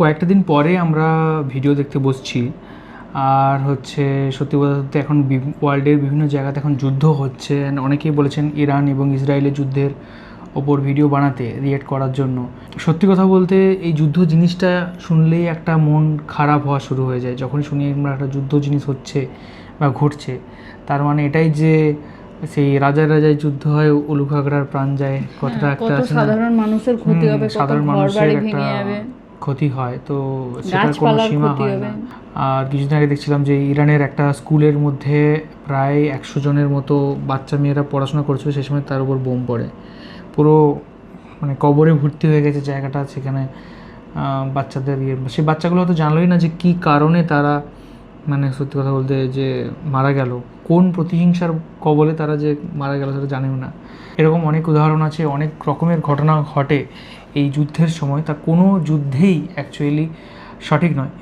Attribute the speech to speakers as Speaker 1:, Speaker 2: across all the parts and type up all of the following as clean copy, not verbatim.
Speaker 1: কয়েকটা দিন পরে আমরা ভিডিও দেখতে বসছি, আর হচ্ছে সত্যি বলতে এখন ওয়ার্ল্ডের বিভিন্ন জায়গাতে এখন যুদ্ধ হচ্ছে। অনেকেই বলেছেন ইরান এবং ইসরায়েলের যুদ্ধের ওপর ভিডিও বানাতে, রিয়েক্ট করার জন্য। সত্যি কথা বলতে এই যুদ্ধ জিনিসটা শুনলেই একটা মন খারাপ হওয়া শুরু হয়ে যায়। যখনই শুনি আমরা একটা যুদ্ধ জিনিস হচ্ছে বা ঘটছে, তার মানে এটাই যে সেই রাজায় রাজায় যুদ্ধ হয়, উলুখাগড়ার প্রাণ যায়, কথাটা একটা আছে না,
Speaker 2: সাধারণ মানুষের ক্ষতি হবে,
Speaker 1: সাধারণ মানুষের একটা ক্ষতি হয়, তো সেটার কোনো সীমা হয় না। আর কিছুদিন আগে দেখছিলাম যে ইরানের একটা স্কুলের মধ্যে প্রায় 100 জনের মতো বাচ্চা মেয়েরা পড়াশোনা করছিল, সেই সময় তার উপর বোম পড়ে, পুরো মানে কবরে ভর্তি হয়ে গেছে জায়গাটা। সেখানে বাচ্চাদের সেই বাচ্চাগুলো হয়তো জানলোই না যে কী কারণে তারা, মানে সত্যি কথা বলতে, যে মারা গেল, কোন প্রতিহিংসার কবলে তারা যে মারা গেল সেটা জানেও না। এরকম অনেক উদাহরণ আছে, অনেক রকমের ঘটনা ঘটে এই যুদ্ধের সময়। তা কোনো যুদ্ধেই অ্যাকচুয়ালি সঠিক নয়।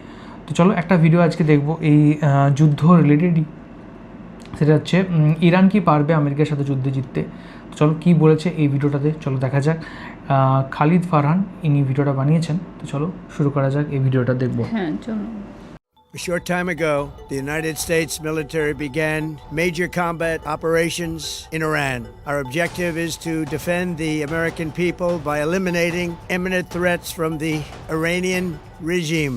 Speaker 1: তো চলো একটা ভিডিও আজকে দেখব এই যুদ্ধ রিলেটেডই। সেটা হচ্ছে ইরান কি পারবে আমেরিকার সাথে যুদ্ধে জিততে। তো চলো কী বলেছে এই ভিডিওটাতে, চলো দেখা যাক। খালিদ ফারহান ইনি ভিডিওটা বানিয়েছেন। তো চলো শুরু করা যাক, এই ভিডিওটা দেখবো।
Speaker 2: হ্যাঁ চলো।
Speaker 3: A short time ago, the United States military began major combat operations in Iran. Our objective is to defend the American people by eliminating imminent threats from the Iranian regime.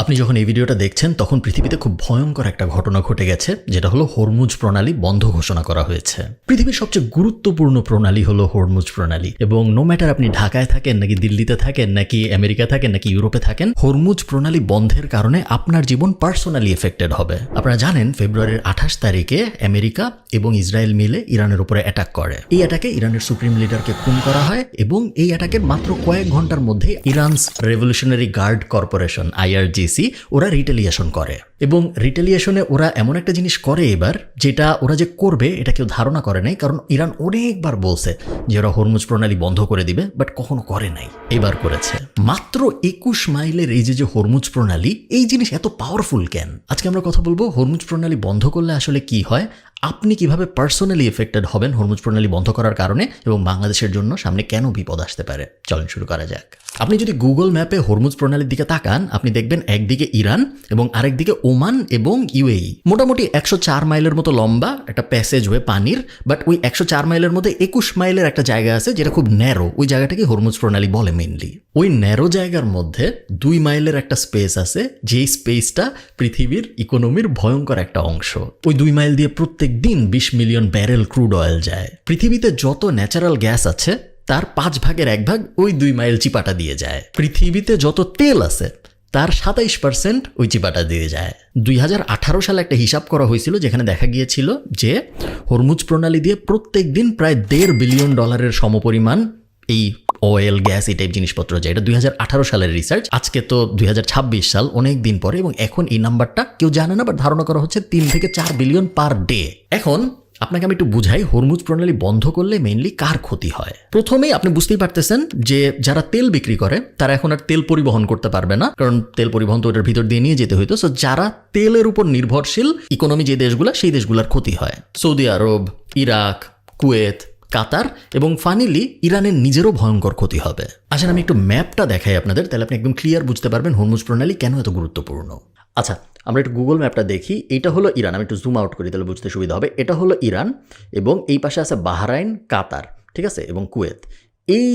Speaker 4: আপনি যখন এই ভিডিওটা দেখছেন তখন পৃথিবীতে খুব ভয়ঙ্কর একটা ঘটনা ঘটে গেছে, যেটা হলো হরমুজ প্রণালী বন্ধ ঘোষণা করা হয়েছে। পৃথিবীর সবচেয়ে গুরুত্বপূর্ণ প্রণালী হলো হরমুজ প্রণালী, এবং নো ম্যাটার আপনি ঢাকায় থাকেন নাকি দিল্লিতে থাকেন নাকি আমেরিকা থাকেন নাকি ইউরোপে থাকেন, হরমুজ প্রণালী বন্ধের কারণে আপনার জীবন পার্সোনালি এফেক্টেড হবে। আপনারা জানেন ফেব্রুয়ারির 28 তারিখে আমেরিকা এবং ইসরায়েল মিলে ইরানের উপরে অ্যাটাক করে। এই অ্যাটাকে ইরানের সুপ্রিম লিডারকে খুন করা হয়, এবং এই অ্যাটাকের মাত্র কয়েক ঘন্টার মধ্যে Iran's revolutionary guard corporation IRGC ওরা রিটেলিয়েশন করে। এবং রিটেলিয়েশনে ওরা এমন একটা জিনিস করে এবার, যেটা ওরা যে করবে এটা কেউ ধারণা করে নাই, কারণ ইরান অনেকবার বলছে যে ওরা হরমুজ প্রণালী বন্ধ করে দিবে, বাট কখনো করে নাই, এবার করেছে। মাত্র 21 মাইলের এই যে হরমুজ প্রণালী, এই জিনিস এত পাওয়ারফুল কেন? আজকে আমরা কথা বলবো হরমুজ প্রণালী বন্ধ করলে আসলে কি হয়, আপনি কিভাবে পার্সোনালি এফেক্টেড হবেন হরমুজ প্রণালী বন্ধ করার কারণে, এবং বাংলাদেশের জন্য সামনে কেন বিপদ আসতে পারে। চলেন শুরু করা যাক। আপনি যদি গুগল ম্যাপে হরমুজ প্রণালীর দিকে তাকান, আপনি দেখবেন একদিকে ইরান এবং আরেকদিকে ওমান এবং UAE। মোটামুটি 104 মাইলের মতো লম্বা একটা প্যাসেজ ওয়ে পানির, বাট ওই 104 মাইলের মধ্যে 21 মাইলের একটা জায়গা আছে যেটা খুব ন্যারো, ওই জায়গাটাকে হরমুজ প্রণালী বলে মেইনলি। ওই ন্যারো জায়গার মধ্যে 2 মাইলের একটা স্পেস আছে, যেই স্পেসটা পৃথিবীর ইকোনমির ভয়ঙ্কর একটা অংশ। ওই 2 মাইল দিয়ে প্রত্যেক দিন 20 মিলিয়ন ব্যারেল ক্রুড অয়েল যায়। পৃথিবীতে যত ন্যাচারাল গ্যাস আছে তার 5 ভাগের 1 ভাগ ওই 2 মাইল চিপাটা দিয়ে যায়। পৃথিবীতে যত তেল আছে তার 27% ওই চিপাটা দিয়ে যায়। 2018 সালে একটা হিসাব করা হয়েছিল, যেখানে দেখা গিয়েছিল যে হরমুজ প্রণালী দিয়ে প্রত্যেক দিন প্রায় $1.5 বিলিয়ন সমপরিমাণ এই অয়েল গ্যাস এই টাইপ জিনিসপত্র যায়। এটা 2018 সালের রিসার্চ। আজকে তো 2026 সাল, অনেক দিন পরে, এবং এখন এই নাম্বারটা কেউ জানে না, বাট ধারণা করা হচ্ছে 3 থেকে 4 বিলিয়ন পার ডে। এখন আপনাকে আমি একটু বুঝাই হরমুজ প্রণালী বন্ধ করলে মেইনলি কার ক্ষতি হয়। প্রথমেই আপনি বুঝতেই পারতেছেন যে যারা তেল বিক্রি করে তারা এখন আর তেল পরিবহন করতে পারবে না, কারণ তেল পরিবহন তো ওটার ভিতর দিয়ে নিয়ে যেতে হইতো। সো যারা তেলের উপর নির্ভরশীল ইকোনমি যে দেশগুলো, সেই দেশগুলোর ক্ষতি হয়। সৌদি আরব, ইরাক, কুয়েত, কাতার এবং ফাইনালি ইরানের নিজেরও ভয়ঙ্কর ক্ষতি হবে। আসলে আমি একটু ম্যাপটা দেখাই আপনাদের, তাহলে আপনি একদম ক্লিয়ার বুঝতে পারবেন হরমুজ প্রণালী কেন এত গুরুত্বপূর্ণ। আচ্ছা, আমরা একটু গুগল ম্যাপটা দেখি। এটা হলো ইরান, আমি একটু জুম আউট করি তাহলে বুঝতে সুবিধা হবে। এটা হলো ইরান, এবং এই পাশে আছে বাহরাইন, কাতার, ঠিক আছে, এবং কুয়েত। এই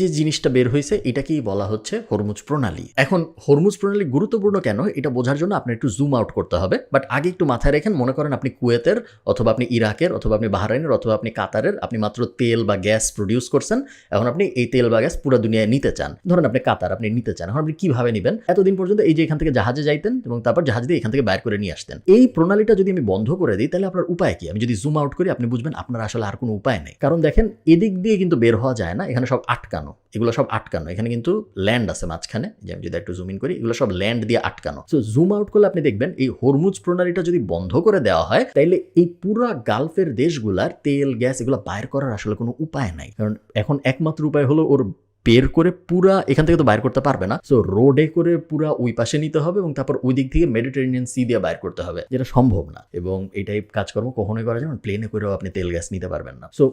Speaker 4: যে জিনিসটা বের হয়েছে, এটাকেই বলা হচ্ছে হরমুজ প্রণালী। এখন হরমুজ প্রণালী গুরুত্বপূর্ণ কেন এটা বোঝার জন্য আপনার একটু জুম আউট করতে হবে, বাট আগে একটু মাথায় রেখেন, মনে করেন আপনি কুয়েতের অথবা আপনি ইরাকের অথবা আপনি বাহরাইনের অথবা আপনি কাতারের, আপনি মাত্র তেল বা গ্যাস প্রডিউস করছেন। এখন আপনি এই তেল বা গ্যাস পুরো দুনিয়ায় নিতে চান। ধরেন আপনি কাতার, আপনি নিতে চান। এখন আপনি কিভাবে নেবেন? এতদিন পর্যন্ত এই যে এখান থেকে জাহাজে যাইতেন এবং তারপর জাহাজ দিয়ে এখান থেকে বাইর করে নিয়ে আসতেন। এই প্রণালীটা যদি আমি বন্ধ করে দিই, তাহলে আপনার উপায় কি? আমি যদি জুম আউট করি, আপনি বুঝবেন আপনার আসলে আর কোনো উপায় নেই। কারণ দেখেন, এদিক দিয়ে কিন্তু বের হওয়া যায় না, এখানে সব আটকানো, এগুলো সব আটকানো। এখানে কিন্তু ল্যান্ড আছে মাঝখানে, যে আমি যদি একটু জুম ইন করি, এগুলো সব ল্যান্ড দিয়ে আটকানো। সো জুম আউট করলে আপনি দেখবেন এই হরমুজ প্রণালীটা যদি বন্ধ করে দেওয়া হয়, তাইলে এই পুরা গালফের দেশগুলার তেল গ্যাস এগুলো বাইর করার আসলে কোনো উপায় নাই। কারণ এখন একমাত্র উপায় হলো ওর বের করে পুরা এখান থেকে তো বাইর করতে পারবে না, সো রোডে করে পুরা ওই পাশে নিতে হবে এবং তারপর ওই দিক থেকে মেডিটেরিয়ান সি দিয়ে বাইর করতে হবে, যেটা সম্ভব না। এবং এই টাইপ কাজকর্ম কখনোই করা যায় না, প্লেনে করেও আপনি তেল গ্যাস নিতে পারবেন না। সো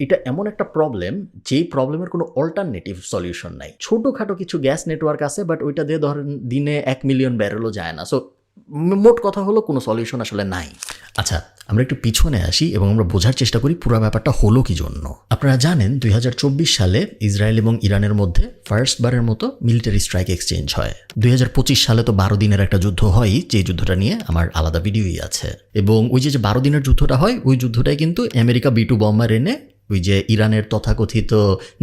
Speaker 4: এটা এমন একটা প্রবলেম যেই প্রবলেমের কোনো অল্টারনেটিভ সলিউশন নাই। ছোটোখাটো কিছু গ্যাস নেটওয়ার্ক আছে, বাট ওইটা দিয়ে ধরেন দিনে 1 মিলিয়ন ব্যারেলও যায় না। সো মোট কথা হলো কোনো সলিউশন আসলে নাই। আচ্ছা, আমরা একটু পিছনে আসি এবং আমরা বোঝার চেষ্টা করি পুরো ব্যাপারটা হলো কি জন্য। আপনারা জানেন 2024 সালে ইসরায়েল এবং ইরানের মধ্যে ফার্স্টবারের মতো মিলিটারি স্ট্রাইক এক্সচেঞ্জ হয়। 2025 সালে তো 12 দিনের একটা যুদ্ধ হয়, যে যুদ্ধটা নিয়ে আমার আলাদা ভিডিওই আছে। এবং ওই যে 12 দিনের যুদ্ধটা হয়, ওই যুদ্ধটাই কিন্তু আমেরিকা B2 বম্বার এনে ওই যে ইরানের তথাকথিত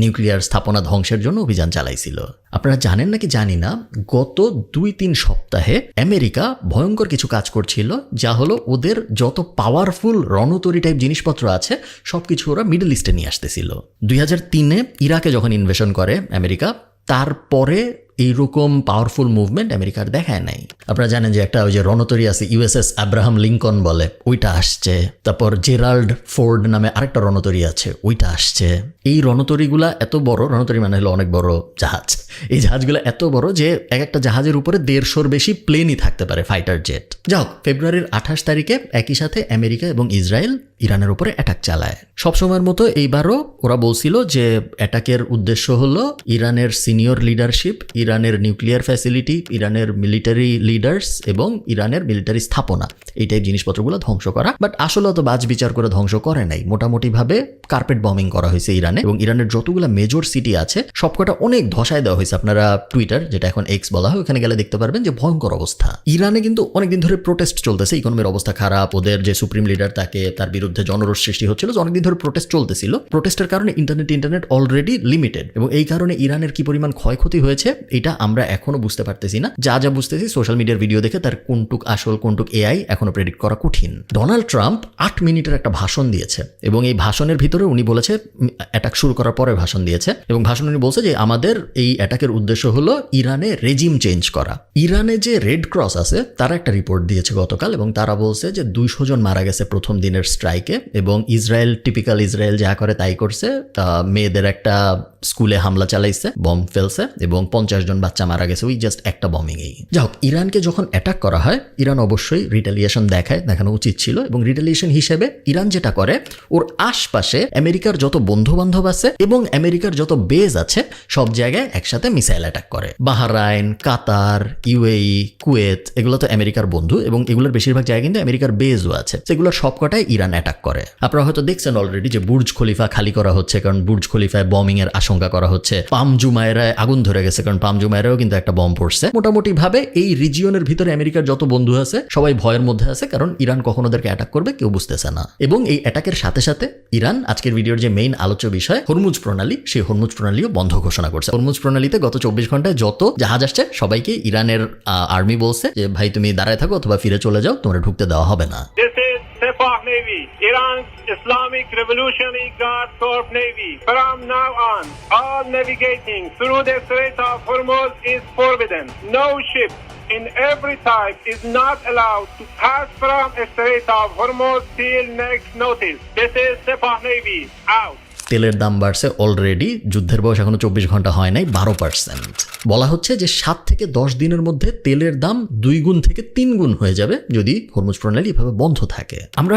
Speaker 4: নিউক্লিয়ার স্থাপনা ধ্বংসের জন্য অভিযান চালাইছিল। আপনারা জানেন নাকি জানি না, গত 2-3 সপ্তাহে আমেরিকা ভয়ঙ্কর কিছু কাজ করছিল, যা হলো ওদের যত পাওয়ারফুল রণতরী টাইপ জিনিসপত্র আছে সব কিছু ওরা মিডল ইস্টে নিয়ে আসতেছিল। 2003-এ ইরাকে যখন ইনভেশন করে আমেরিকা, তারপরে এইরকম পাওয়ারফুল মুভমেন্ট আমেরিকার দেখায় নাই। আপনারা জানেন যে একটা ওই যে রণতরী আছে USS আব্রাহাম লিঙ্কন বলে, ওইটা আসছে। তারপর জেরাল্ড ফোর্ড নামে আরেকটা রণতরী আছে, ওইটা আসছে। এই রণতরীগুলা এত বড়, রণতরী মানে হলো অনেক বড় জাহাজ, এই জাহাজগুলো এত বড় যে এক একটা জাহাজের উপরে 150-র বেশি প্লেনই থাকতে পারে, ফাইটার জেট। যাই হোক, ফেব্রুয়ারির 28 তারিখে একই সাথে আমেরিকা এবং ইসরায়েল ইরানের উপরে অ্যাটাক চালায়। সবসময়ের মতো এইবারও ওরা বলছিল যে অ্যাটাকের উদ্দেশ্য হলো ইরানের সিনিয়র লিডারশিপ, ইরানের নিউক্লিয়ার ফ্যাসিলিটি, ইরানের মিলিটারি লিডার্স এবং ইরানের মিলিটারি স্থাপনা, এই টাইপ জিনিসপত্রগুলো ধ্বংস করা। বাট আসলে তো বাজ বিচার করে ধ্বংস করে নাই, মোটামুটিভাবে কার্পেট বম্বিং করা হয়েছে ইরানে। এবং ইরানের যতগুলো মেজর সিটি আছে সবকটা অনেক ধসায় দেওয়া হয়েছে। আপনারা টুইটার, যেটা এখন এক্স বলা হয়, ওখানে গেলে দেখতে পারবেন যে ভয়ঙ্কর অবস্থা। ইরানে কিন্তু অনেকদিন ধরে প্রোটেস্ট চলতেছে, ইকোনমির অবস্থা খারাপ, ওদের যে সুপ্রিম লিডার তাকে তার বিরুদ্ধে জনরোষ সৃষ্টি হচ্ছিল, অনেকদিন ধরে প্রোটেস্ট চলতেছিল। প্রোটেস্টের কারণে ইন্টারনেট অলরেডি লিমিটেড, এবং এই কারণে ইরানের কি পরিমাণ ক্ষয়ক্ষতি হয়েছে এটা আমরা এখনো বুঝতে পারতেছি না। যা যা বুঝতেছি সোশ্যাল মিডিয়ার ভিডিও দেখে, তার কোনটুক আসল কোনটুক এআই এখনো প্রেডিক্ট করা কঠিন। ডোনাল্ড ট্রাম্প 8 মিনিটের একটা ভাষণ দিয়েছে, এবং এই ভাষণের ভিতরে উনি বলেছে, অ্যাটাক শুরু করার পরে ভাষণ দিয়েছে, এবং ভাষণ উনি বলছে যে আমাদের এই অ্যাটাকের উদ্দেশ্য হলো ইরানে রেজিম চেঞ্জ করা। ইরানে যে রেড ক্রস আছে তারা একটা রিপোর্ট দিয়েছে গতকাল, এবং তারা বলছে যে 200 জন মারা গেছে প্রথম দিনের স্ট্রাইকে। এবং ইসরায়েল, টিপিক্যাল ইসরায়েল যা করে তাই করছে, মেয়েদের একটা স্কুলে হামলা চালাইছে, বম ফেলছে, এবং 50 জন বাচ্চা মারা গেছে ওই জাস্ট একটা বমিংয়েই। যাই হোক, ইরানকে যখন অ্যাটাক করা হয়, ইরান অবশ্যই রিটালিয়েশন দেখানো উচিত ছিল, এবং রিটালিয়েশন হিসেবে ইরান যেটা করে, ওর আশপাশে আমেরিকার যত বন্ধু বান্ধব আছে এবং আমেরিকার যত বেজ আছে সব জায়গায় একসাথে মিসাইল অ্যাটাক করে। বাহরাইন, কাতার, UAE, কুয়েত, এগুলো তো আমেরিকার বন্ধু, এবং এগুলোর বেশিরভাগ জায়গায় কিন্তু আমেরিকার বেজও আছে, সেগুলোর সবকটাই ইরান অ্যাটাক করে। আপনারা হয়তো দেখছেন অলরেডি যে বুর্জ খলিফা খালি করা হচ্ছে, কারণ বুর্জ খলিফায় বমিং এর আশঙ্কা করা হচ্ছে। পাম জুমায়রায় আগুন ধরে গেছে, কারণ পাম জুমায়রাও কিন্তু একটা বম পড়ছে। মোটামুটি ভাবে এই রিজিয়নের ভিতরে আমেরিকার যত বন্ধু আছে সবাই ভয়ের মধ্যে আছে, কারণ ইরান কখন ওদেরকে অ্যাটাক করবে কেউ বুঝতেছে না। এবং এই অ্যাটাকের সাথে সাথে ইরান আজকের ভিডিওর যে মেইন আলোচ্য বিষয় হরমুজ প্রণালী, সেই হরমুজ প্রণালীও বন্ধ ঘোষণা করছে। হরমুজ প্রণালীতে গত 24 ঘন্টায় যত জাহাজ আসছে সবাইকে ইরানের আর্মি বলছে যে ভাই তুমি দাঁড়ায় থাকো অথবা ফিরে চলে যাও, তোমরা ঢুকতে দেওয়া হবে না।
Speaker 2: Sepah Navy, Iran's Islamic Revolutionary Guard Corps Navy. From now on, all navigating through the Strait of Hormuz is forbidden. No ship in every type is not allowed to pass from the Strait of Hormuz till next notice. This is Sepah Navy, out.
Speaker 4: তেলের দাম বাড়ছে already, যুদ্ধের বয়স এখনো 24 ঘন্টা হয় নাই, 12%। বলা হচ্ছে যে 7 থেকে 10 দিনের মধ্যে তেলের দাম 2 গুণ থেকে 3 গুণ হয়ে যাবে যদি হরমুজ প্রণালী এভাবে বন্ধ থাকে। আমরা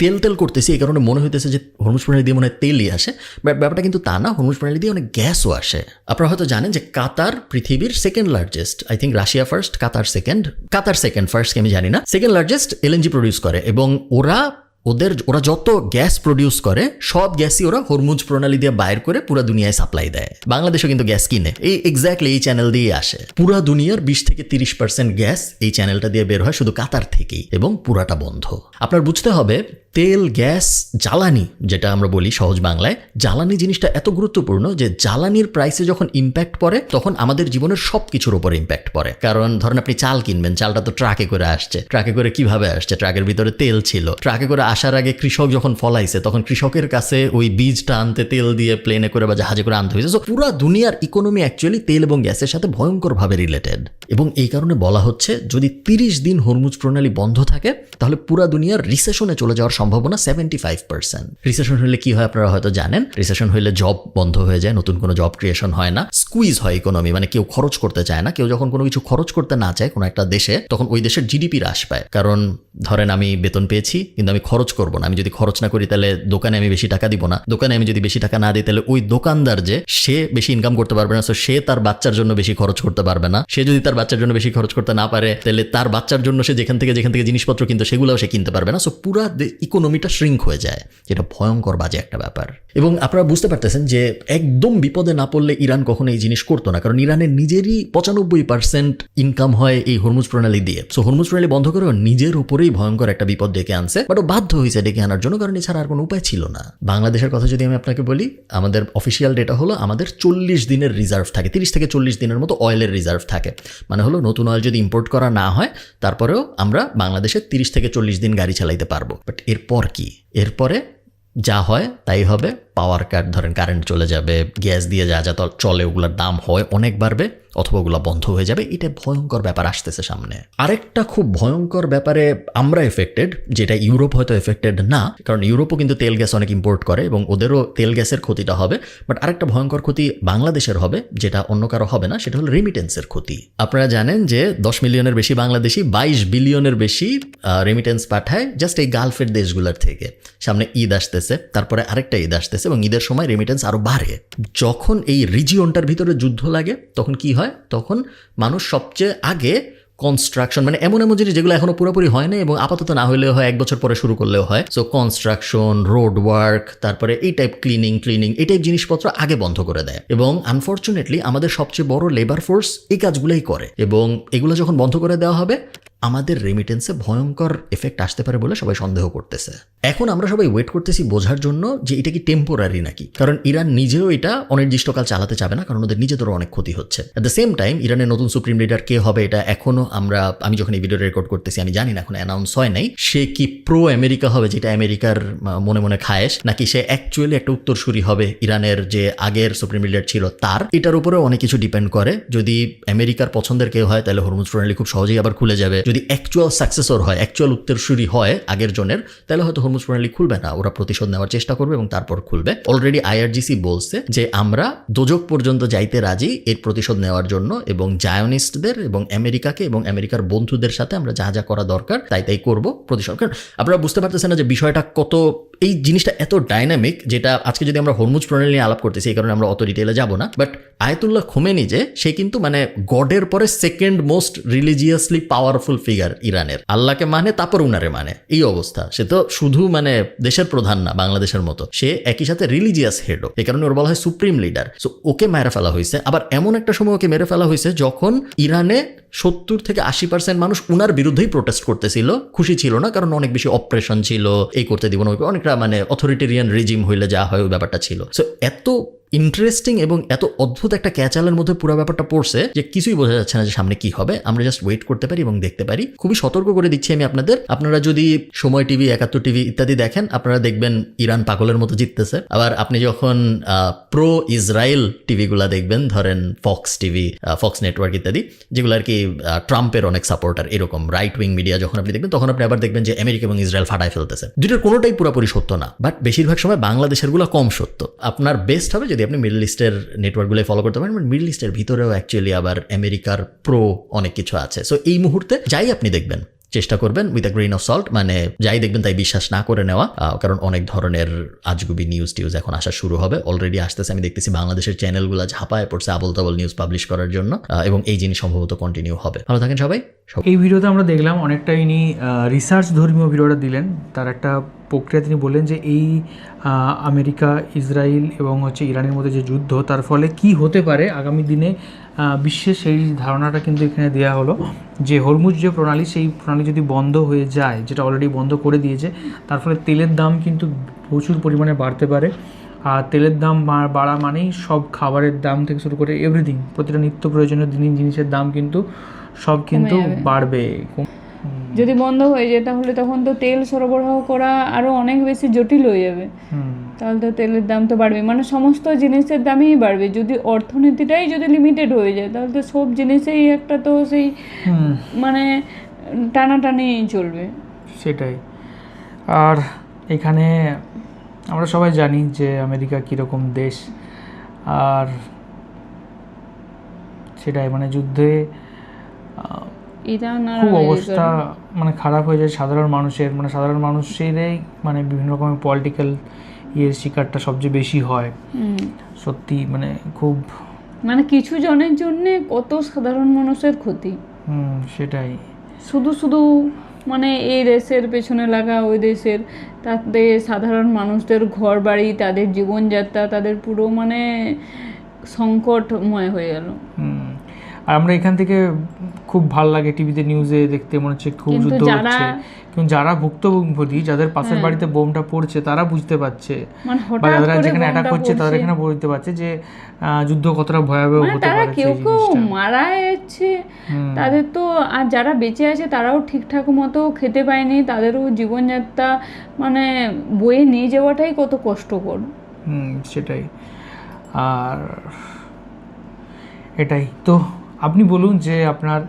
Speaker 4: তেল করতেছি, এই কারণে মনে হইতেছে যে হরমুজ প্রণালী দিয়ে মনে হয় তেলই আসে, বাট ব্যাপারটা কিন্তু তা না। হরমুজ প্রণালী দিয়ে অনেক গ্যাসও আসে। আপনারা হয়তো জানেন যে কাতার পৃথিবীর second largest, I think Russia first, Qatar second, first আমি জানি না, সেকেন্ড লার্জেস্ট LNG প্রডিউস করে। এবং ওরা যত গ্যাস প্রডিউস করে সব গ্যাসই ওরা হরমুজ প্রণালী দিয়ে বাইর করে পুরো দুনিয়ায় সাপ্লাই দেয়। বাংলাদেশও কিন্তু গ্যাস কিনে, এই এক্স্যাক্টলি এই চ্যানেল দিয়ে আসে। পুরো দুনিয়ার 20 থেকে 30% গ্যাস এই চ্যানেলটা দিয়ে বের হয় শুধু কাতার থেকেই, এবং পুরাটা বন্ধ। আপনার বুঝতে হবে তেল, গ্যাস, জ্বালানি, যেটা আমরা বলি সহজ বাংলায়, জ্বালানি জিনিসটা এত গুরুত্বপূর্ণ যে জ্বালানির প্রাইসে যখন ইম্প্যাক্ট পড়ে তখন আমাদের জীবনের সব কিছুর উপর ইম্প্যাক্ট পড়ে। কারণ ধরেন আপনি চাল কিনবেন, চালটা তো ট্রাকে করে আসছে, ট্রাকে করে কিভাবে আসছে, ট্রাকের ভিতরে তেল ছিল, ট্রাকে করে আসার আগে কৃষক যখন ফলাইছে তখন কৃষকের কাছে ওই বীজটা আনতে তেল দিয়ে প্লেনে করে বা জাহাজে করে আনতে হয়েছে। সো পুরো দুনিয়ার ইকোনমি অ্যাকচুয়ালি তেল এবং গ্যাসের সাথে ভয়ঙ্করভাবে রিলেটেড। এবং এই কারণে বলা হচ্ছে যদি 30 দিন হরমুজ প্রণালী বন্ধ থাকে তাহলে পুরো দুনিয়ার রিসেশনে চলে যাওয়ার সম্ভাবনা 75%। রিসেশন হলে কি হয় আপনারা হয়তো জানেন, রিসেশন হলে জব বন্ধ হয়ে যায়, নতুন কোনো জব ক্রিয়েশন হয় না, স্কুইজ হয় ইকোনমি, মানে কেউ খরচ করতে চায় না। কেউ যখন কোনো কিছু খরচ করতে না চায় কোনো একটা দেশে, তখন ওই দেশের জিডিপি হ্রাস পায়। কারণ ধরেন আমি বেতন পেয়েছি কিন্তু আমি খরচ করবো না, আমি যদি খরচ না করি তাহলে দোকানে আমি বেশি টাকা দিব না, দোকানে আমি যদি বেশি টাকা না দিই তাহলে ওই দোকানদার যে সে বেশি ইনকাম করতে পারবে না, সো সে তার বাচ্চার জন্য বেশি খরচ করতে পারবে না। সে যদি তার বাচ্চার জন্য বেশি খরচ করতে না পারে তাহলে তার বাচ্চার জন্য সে যেখান থেকে জিনিসপত্র কিনতো সেগুলোও সে কিনতে পারবে না। সো পুরা ইকোনমিটা শ্রিঙ্ক হয়ে যায়, যেটা ভয়ঙ্কর বাজে একটা ব্যাপার। এবং আপনারা বুঝতে পারতেছেন যে একদম বিপদে না পড়লে ইরান কখনো এই জিনিস করতো না, কারণ ইরানের নিজেরই 95% ইনকাম হয় এই হরমুজ প্রণালী দিয়ে। সো হরমুজ প্রণালী বন্ধ করে নিজের উপরেই ভয়ঙ্কর একটা বিপদ ডেকে আনছে, বাট ও বাধ্য হয়েছে ডেকে আনার জন্য, কারণ এছাড়া আর কোনো উপায় ছিল না। বাংলাদেশের কথা যদি আমি আপনাকে বলি, আমাদের অফিসিয়াল ডেটা হলো আমাদের 40 দিনের রিজার্ভ থাকে, 30 থেকে 40 দিনের মতো অয়েলের রিজার্ভ থাকে। মানে হলো নতুন অয়েল যদি ইম্পোর্ট করা না হয় তারপরেও আমরা বাংলাদেশে 30 থেকে 40 দিন গাড়ি চালাইতে পারবো। বাট এরপর কি? এরপরে যা হয় তাই হবে। পাওয়ার কাট, ধরেন কারেন্ট চলে যাবে, গ্যাস দিয়ে যা যা চলে ওগুলোর দাম হয় অনেক বাড়বে, অথবা ওগুলো বন্ধ হয়ে যাবে। এটা ভয়ঙ্কর ব্যাপার আসতেছে সামনে। আরেকটা খুব ভয়ঙ্কর ব্যাপারে আমরা এফেক্টেড, যেটা ইউরোপ হয়তো এফেক্টেড না, কারণ ইউরোপও কিন্তু তেল গ্যাস অনেক ইম্পোর্ট করে এবং ওদেরও তেল গ্যাসের ক্ষতিটা হবে। বাট আরেকটা ভয়ঙ্কর ক্ষতি বাংলাদেশের হবে, যেটা অন্য কারো হবে না, সেটা হলো রেমিটেন্সের ক্ষতি। আপনারা জানেন যে 10 মিলিয়নের বেশি বাংলাদেশি 22 বিলিয়নের বেশি রেমিটেন্স পাঠায় জাস্ট এই গালফের দেশগুলোর থেকে। সামনে ঈদ আসতেছে, তারপরে আরেকটা ঈদ আসতেছে, এবং ঈদের সময় রেমিটেন্স আরো বাড়ে। যখন এই রিজিয়নটার ভিতরে যুদ্ধ লাগে তখন কি হয়? তখন মানুষ সবচেয়ে আগে কনস্ট্রাকশন, মানে এমন জিনিস যেগুলো এখনো পুরোপুরি হয় না এবং আপাতত না হলেও হয়, 1 বছর পরে শুরু করলেও হয়। সো কনস্ট্রাকশন, রোড ওয়ার্ক, তারপরে এই টাইপ ক্লিনিং এই টাইপ জিনিসপত্র আগে বন্ধ করে দেয়। এবং আনফর্চুনেটলি আমাদের সবচেয়ে বড় লেবার ফোর্স এই কাজগুলোই করে, এবং এগুলো যখন বন্ধ করে দেওয়া হবে আমাদের রেমিটেন্সে ভয়ঙ্কর এফেক্ট আসতে পারে বলে সবাই সন্দেহ করতেছে। এখন আমরা সবাই ওয়েট করতেছি বোঝার জন্য যে এটা কি টেম্পোরারি নাকি, কারণ ইরান নিজেও এটা অনির্দিষ্টকাল চালাতে চাবে না, কারণ ওদের নিজেদেরও অনেক ক্ষতি হচ্ছে। অ্যাট দ্য সেম টাইম ইরানের নতুন সুপ্রিম লিডার কে হবে এটা এখনো আমি যখন এই ভিডিও রেকর্ড করতেছি আমি জানি না, এখন অ্যানাউন্স হয় নাই। সে কি প্রো আমেরিকা হবে, যেটা আমেরিকার মনে মনে খায়েশ, নাকি সে অ্যাকচুয়ালি একটা উত্তরসূরি হবে ইরানের যে আগের সুপ্রিম লিডার ছিল তার। এটার উপরেও অনেক কিছু ডিপেন্ড করে। যদি আমেরিকার পছন্দের কেউ হয় তাহলে হরমুজ প্রণালী খুব সহজেই আবার খুলে যাবে। যদি অ্যাকচুয়াল সাকসেসর হয়, অ্যাকচুয়াল উত্তরসূরি হয় আগের জনের, তাহলে হয়তো হরমুজ প্রণালী খুলবে না, ওরা প্রতিশোধ নেওয়ার চেষ্টা করবে এবং তারপর খুলবে। অলরেডি আইআরজিসি বলছে যে আমরা দোজক পর্যন্ত যাইতে রাজি এর প্রতিশোধ নেওয়ার জন্য, এবং জায়নিস্টদের এবং আমেরিকাকে এবং আমেরিকার বন্ধুদের সাথে আমরা যা যা করা দরকার তাই করব প্রতিশোধ। কারণ আপনারা বুঝতে পারতেছেন না যে বিষয়টা কত, এই জিনিসটা এত ডাইনামিক, যেটা আজকে যদি আমরা হরমুজ প্রণালী নিয়ে আলাপ করতেছি এই কারণে আমরা অত ডিটেইলে যাব না। বাট আয়াতুল্লাহ খোমেনি যে সে কিন্তু মানে গডের পরে second most religiously powerful figure ইরানের। আল্লাহকে মানে তারপর উনারে মানে, এই অবস্থা। সে তো শুধু মানে দেশের প্রধান না বাংলাদেশের মতো, সে একই সাথে রিলিজিয়াস হেডও, এই কারণে ওর বলা হয় সুপ্রিম লিডার। সো ওকে মেরে ফেলা হয়েছে। আবার এমন একটা সময় ওকে মেরে ফেলা হয়েছে যখন ইরানে 70 থেকে 80% মানুষ উনার বিরুদ্ধেই প্রোটেস্ট করতেছিল, খুশি ছিল না, কারণ অনেক বেশি অপারেশন ছিল, এই করতে দিব না, অনেকটা মানে অথরিটেরিয়ান রিজিম হইলে যা হয় ওই ব্যাপারটা ছিল। সো এত ইন্টারেস্টিং এবং এত অদ্ভুত একটা ক্যাচালের মধ্যে পুরো ব্যাপারটা পড়ছে যে কিছুই বোঝা যাচ্ছে না যে সামনে কি হবে। আমরা জাস্ট ওয়েট করতে পারি এবং দেখতে পারি। খুবই সতর্ক করে দিচ্ছি আমি আপনাদের, আপনারা যদি সময় টিভি, 71 টিভি ইত্যাদি দেখেন, আপনারা দেখবেন ইরান পাগলের মতো জিততেছে। আবার আপনি যখন প্রো ইসরায়েল টিভিগুলা দেখবেন, ধরেন ফক্স টিভি, ফক্স নেটওয়ার্ক ইত্যাদি, যেগুলো আর কি ট্রাম্পের অনেক সাপোর্টার, এরকম রাইট উইং মিডিয়া যখন আপনি দেখবেন, তখন আপনি আবার দেখবেন যে আমেরিকা এবং ইসরায়েল ফাটায় ফেলতেছে। দুটোর কোনোটাই পুরোপুরি সত্য না, বাট বেশিরভাগ সময় বাংলাদেশের গুলো কম সত্য। আপনার বেস্ট হবে যদি আপনি মিডল ইস্টের নেটওয়ার্কগুলো ফলো করতে পারেন। মিডল ইস্টের ভিতরেও অ্যাকচুয়ালি আবার আমেরিকার প্রো অনেক কিছু আছে। সো এই মুহূর্তে যাই আপনি দেখবেন চেষ্টা করবেন with a grain of salt, মানে যাই দেখবেন তাই বিশ্বাস না করে নেওয়া, কারণ অনেক ধরনের আজগুবি নিউজ এখন আসা শুরু হবে, অলরেডি আসতেছে। আমি দেখতেছি বাংলাদেশের চ্যানেলগুলো ঝাঁপায় পড়ছে আবল তাবল নিউজ পাবলিশ করার জন্য, এবং এই জিনিস সম্ভবত কন্টিনিউ হবে। ভালো থাকেন সবাই।
Speaker 1: এই ভিডিওতে আমরা দেখলাম অনেকটা ইনি রিসার্চ ধর্মীয় ভিডিওটা দিলেন, তার একটা প্রক্রিয়া তিনি বললেন যে এই আমেরিকা, ইসরায়েল এবং ইরানের মধ্যে যে যুদ্ধ, তার ফলে কি হতে পারে আগামী দিনে বিশ্বে, সেই ধারণাটা কিন্তু এখানে দেওয়া হলো। যে হরমুজ যে প্রণালী, সেই প্রণালী যদি বন্ধ হয়ে যায়, যেটা অলরেডি বন্ধ করে দিয়েছে, তার ফলে তেলের দাম কিন্তু প্রচুর পরিমাণে বাড়তে পারে। আর তেলের দাম বাড়া মানেই সব খাবারের দাম থেকে শুরু করে এভরিথিং, প্রতিটা নিত্য প্রয়োজনীয় জিনিসের দাম কিন্তু সব কিন্তু বাড়বে।
Speaker 5: যদি বন্ধ হয়ে যায় তাহলে তখন তো তেল সরবরাহ করা আরো অনেক বেশি জটিল হয়ে যাবে। তাহলে তো তেলের দাম তো বাড়বে, মানে সমস্ত জিনিসের দামই বাড়বে। যদি অর্থনীতিটাই যদি লিমিটেড হয়ে যায় তাহলে তো সব জিনিসেই একটা তো সেই মানে টানাটানি চলবে।
Speaker 1: সেটাই। আর এখানে আমরা সবাই জানি যে আমেরিকা কীরকম দেশ, আর সেটাই মানে যুদ্ধে
Speaker 5: ইরান আর
Speaker 1: খুব
Speaker 5: আমেরিকার।
Speaker 1: অবস্থা মানে খারাপ হয়ে যায় সাধারণ মানুষের, মানে সাধারণ মানুষেরই মানে বিভিন্ন রকমের পলিটিক্যাল শিকারটা সবচেয়ে বেশি হয়। সত্যি মানে খুব
Speaker 5: মানে কিছু জনের জন্য কত সাধারণ মানুষের ক্ষতি।
Speaker 1: সেটাই
Speaker 5: শুধু শুধু মানে এই দেশের পেছনে লাগা, ওই দেশের, তাতে সাধারণ মানুষদের ঘর বাড়ি, তাদের জীবনযাত্রা, তাদের পুরো মানে সংকটময় হয়ে গেল।
Speaker 1: আর আমরা এখান থেকে খুব ভালো লাগে টিভিতে নিউজে দেখতে, মনে হচ্ছে খুব
Speaker 5: কিন্তু
Speaker 1: যুদ্ধ
Speaker 5: যারা-
Speaker 1: হচ্ছে, কিন্তু যারা ভুক্তভোগী, যাদের পাশের বাড়িতে বোমটা পড়ছে তারা বুঝতে পারছে,
Speaker 5: মানে
Speaker 1: বা
Speaker 5: হঠাৎ
Speaker 1: যারা
Speaker 5: করে
Speaker 1: যেখানে অ্যাটাক
Speaker 5: বোমটা
Speaker 1: হচ্ছে তারা
Speaker 5: পড়ছে।
Speaker 1: এখানে বুঝতে পারছে যে যুদ্ধ কতটা ভয়াবহ
Speaker 5: মানে
Speaker 1: হতে
Speaker 5: তারা
Speaker 1: পারে
Speaker 5: কেউ
Speaker 1: সেই
Speaker 5: কেউ
Speaker 1: জিনিসটা।
Speaker 5: মারা যাচ্ছে, তাদের তো, আর যারা বেঁচে আছে তারাও ঠিকঠাক মতো খেতে পায়নি, তাদেরও জীবনযাত্রা মানে বয়ে নিয়ে যাওয়াটাই কত কষ্টকর।
Speaker 1: সেটাই। আর এটাই তো, আপনি বলুন যে আপনার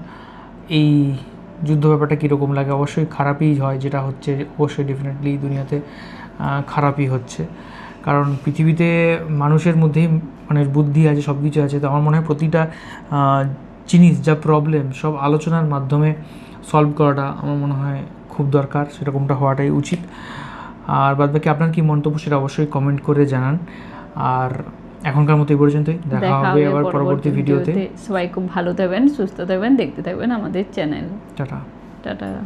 Speaker 1: এই যুদ্ধ ব্যাপারটা কীরকম লাগে? অবশ্যই খারাপই হয়, যেটা হচ্ছে অবশ্যই ডেফিনেটলি দুনিয়াতে খারাপই হচ্ছে, কারণ পৃথিবীতে মানুষের মধ্যেই মানে বুদ্ধি আছে, সব কিছু আছে। তো আমার মনে হয় প্রতিটা জিনিস যা প্রবলেম সব আলোচনার মাধ্যমে সলভ করাটা আমার মনে হয় খুব দরকার, সেরকমটা হওয়াটাই উচিত। আর বাদবাকি আপনার কি মন্তব্য সেটা অবশ্যই কমেন্ট করে জানান। আর এখনকার মতো এই পর্যন্তই, দেখা হবে আবার পরবর্তী ভিডিওতে।
Speaker 5: সবাই খুব ভালো থাকবেন, সুস্থ থাকবেন, দেখতে থাকবেন আমাদের চ্যানেল।
Speaker 1: টাটা।
Speaker 5: টাটা।